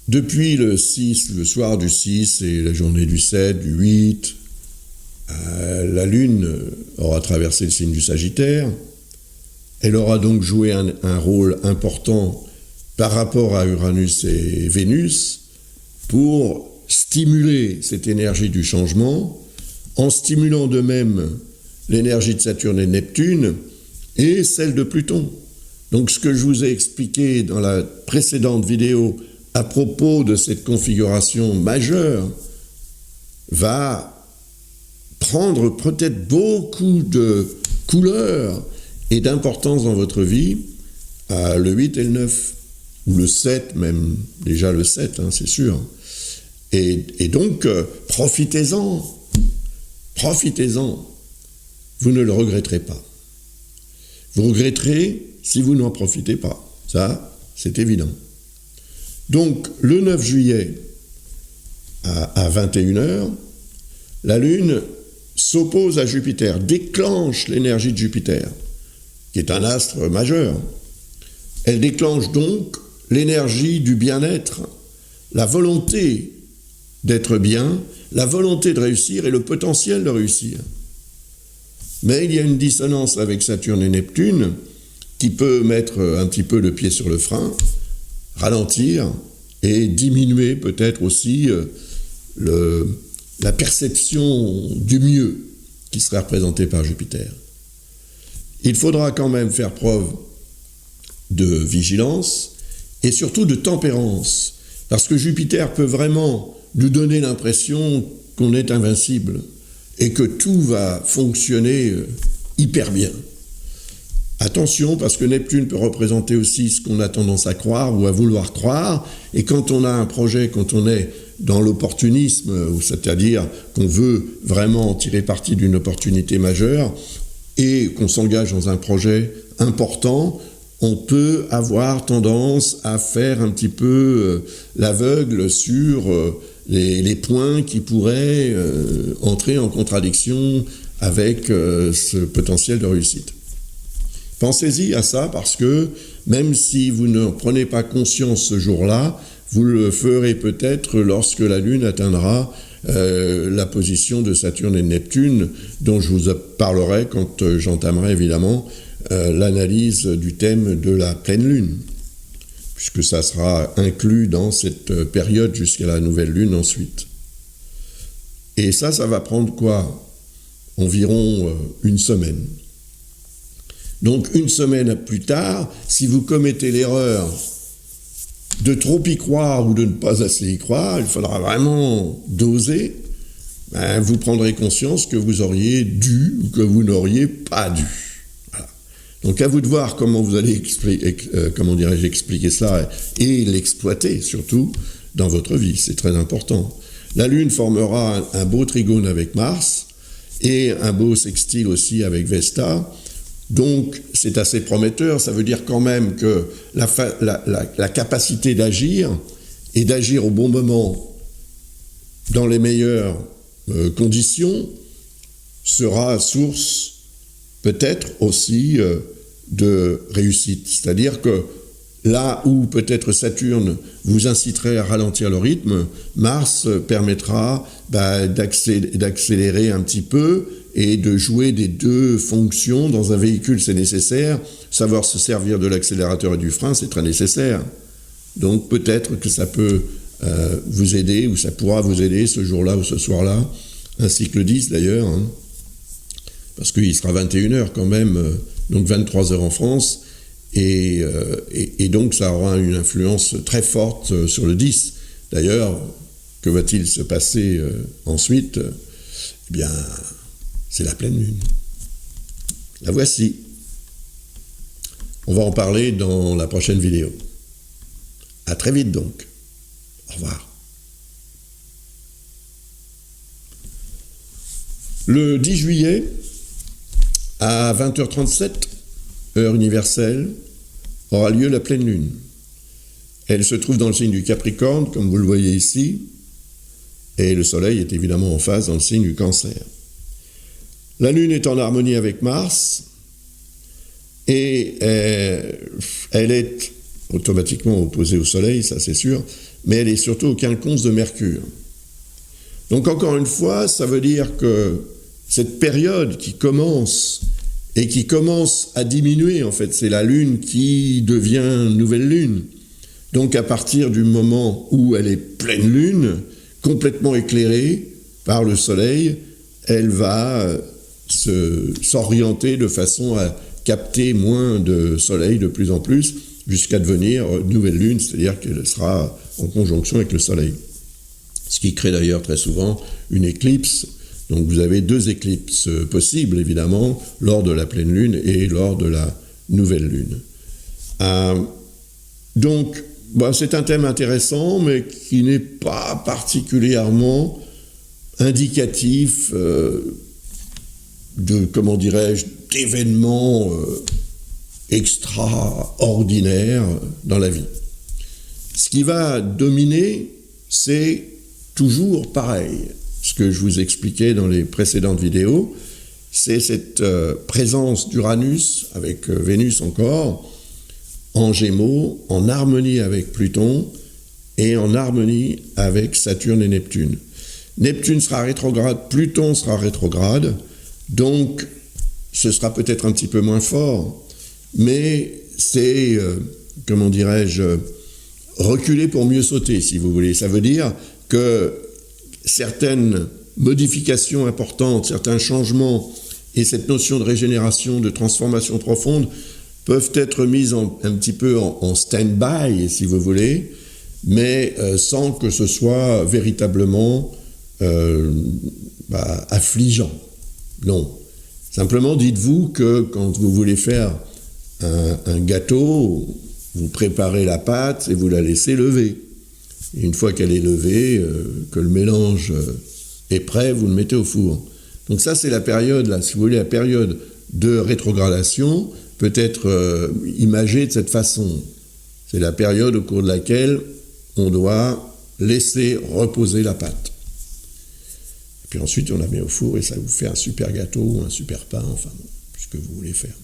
Depuis le soir du 6 et la journée du 7, du 8, la Lune aura traversé le signe du Sagittaire. Elle aura donc joué un rôle important par rapport à Uranus et Vénus pour stimuler cette énergie du changement, en stimulant de même l'énergie de Saturne et de Neptune et celle de Pluton. Donc ce que je vous ai expliqué dans la précédente vidéo à propos de cette configuration majeure va prendre peut-être beaucoup de couleurs et d'importance dans votre vie le 8 et le 9, ou le 7 même, déjà le 7, hein, c'est sûr. Et donc, profitez-en, vous ne le regretterez pas. Vous regretterez si vous n'en profitez pas, ça, c'est évident. Donc, le 9 juillet, à 21h, la Lune s'oppose à Jupiter, déclenche l'énergie de Jupiter, qui est un astre majeur. Elle déclenche donc l'énergie du bien-être, la volonté d'être bien, la volonté de réussir et le potentiel de réussir. Mais il y a une dissonance avec Saturne et Neptune qui peut mettre un petit peu le pied sur le frein, ralentir et diminuer peut-être aussi la perception du mieux qui serait représentée par Jupiter. Il faudra quand même faire preuve de vigilance et surtout de tempérance, parce que Jupiter peut vraiment nous donner l'impression qu'on est invincible et que tout va fonctionner hyper bien. Attention, parce que Neptune peut représenter aussi ce qu'on a tendance à croire ou à vouloir croire, et quand on a un projet, quand on est dans l'opportunisme, c'est-à-dire qu'on veut vraiment tirer parti d'une opportunité majeure et qu'on s'engage dans un projet important, on peut avoir tendance à faire un petit peu l'aveugle sur les points qui pourraient entrer en contradiction avec ce potentiel de réussite. Pensez-y à ça, parce que même si vous ne prenez pas conscience ce jour-là, vous le ferez peut-être lorsque la Lune atteindra la position de Saturne et de Neptune, dont je vous parlerai quand j'entamerai évidemment l'analyse du thème de la pleine Lune, puisque ça sera inclus dans cette période jusqu'à la nouvelle Lune ensuite. Et ça va prendre quoi? Environ une semaine. Donc une semaine plus tard, si vous commettez l'erreur de trop y croire ou de ne pas assez y croire, il faudra vraiment doser, vous prendrez conscience que vous auriez dû ou que vous n'auriez pas dû. Voilà. Donc à vous de voir comment vous allez expliquer cela et l'exploiter surtout dans votre vie, c'est très important. La Lune formera un beau trigone avec Mars et un beau sextile aussi avec Vesta. Donc, c'est assez prometteur. Ça veut dire quand même que la capacité d'agir et d'agir au bon moment dans les meilleures conditions sera source peut-être aussi de réussite. C'est-à-dire que là où peut-être Saturne vous inciterait à ralentir le rythme, Mars permettra d'accélérer un petit peu et de jouer des deux fonctions. Dans un véhicule, c'est nécessaire. Savoir se servir de l'accélérateur et du frein, c'est très nécessaire. Donc peut-être que ça peut vous aider, ou ça pourra vous aider ce jour-là ou ce soir-là, ainsi que le 10 d'ailleurs, hein, parce qu'il sera 21h quand même, donc 23h en France, et donc ça aura une influence très forte sur le 10. D'ailleurs, que va-t-il se passer ensuite? Eh bien, c'est la pleine lune. La voici. On va en parler dans la prochaine vidéo. À très vite donc. Au revoir. Le 10 juillet, à 20h37, heure universelle, aura lieu la pleine lune. Elle se trouve dans le signe du Capricorne, comme vous le voyez ici, et le soleil est évidemment en phase dans le signe du Cancer. La Lune est en harmonie avec Mars et elle est automatiquement opposée au Soleil, ça c'est sûr, mais elle est surtout au quinconce de Mercure. Donc encore une fois, ça veut dire que cette période qui commence et qui commence à diminuer, en fait, c'est la Lune qui devient nouvelle Lune. Donc à partir du moment où elle est pleine Lune, complètement éclairée par le Soleil, elle va s'orienter de façon à capter moins de Soleil de plus en plus, jusqu'à devenir nouvelle Lune, c'est-à-dire qu'elle sera en conjonction avec le Soleil. Ce qui crée d'ailleurs très souvent une éclipse. Donc vous avez 2 éclipses possibles, évidemment, lors de la pleine Lune et lors de la nouvelle Lune. Donc, c'est un thème intéressant, mais qui n'est pas particulièrement indicatif d'événements extraordinaires dans la vie. Ce qui va dominer, c'est toujours pareil. Ce que je vous expliquais dans les précédentes vidéos, c'est cette présence d'Uranus, avec Vénus encore, en Gémeaux, en harmonie avec Pluton et en harmonie avec Saturne et Neptune. Neptune sera rétrograde, Pluton sera rétrograde, donc ce sera peut-être un petit peu moins fort, mais c'est, reculer pour mieux sauter, si vous voulez. Ça veut dire que certaines modifications importantes, certains changements et cette notion de régénération, de transformation profonde peuvent être mises un petit peu en stand-by, si vous voulez, mais sans que ce soit véritablement affligeant. Non. Simplement, dites-vous que quand vous voulez faire un gâteau, vous préparez la pâte et vous la laissez lever. Et une fois qu'elle est levée, que le mélange est prêt, vous le mettez au four. Donc ça, c'est la période, là, si vous voulez, la période de rétrogradation peut être imagée de cette façon. C'est la période au cours de laquelle on doit laisser reposer la pâte. Et puis ensuite, on la met au four et ça vous fait un super gâteau ou un super pain, enfin, ce que vous voulez faire.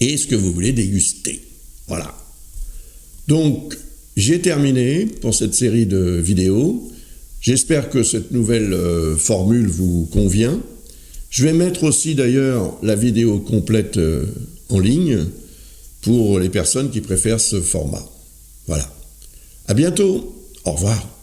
Et ce que vous voulez déguster. Voilà. Donc, j'ai terminé pour cette série de vidéos. J'espère que cette nouvelle formule vous convient. Je vais mettre aussi d'ailleurs la vidéo complète en ligne pour les personnes qui préfèrent ce format. Voilà. À bientôt. Au revoir.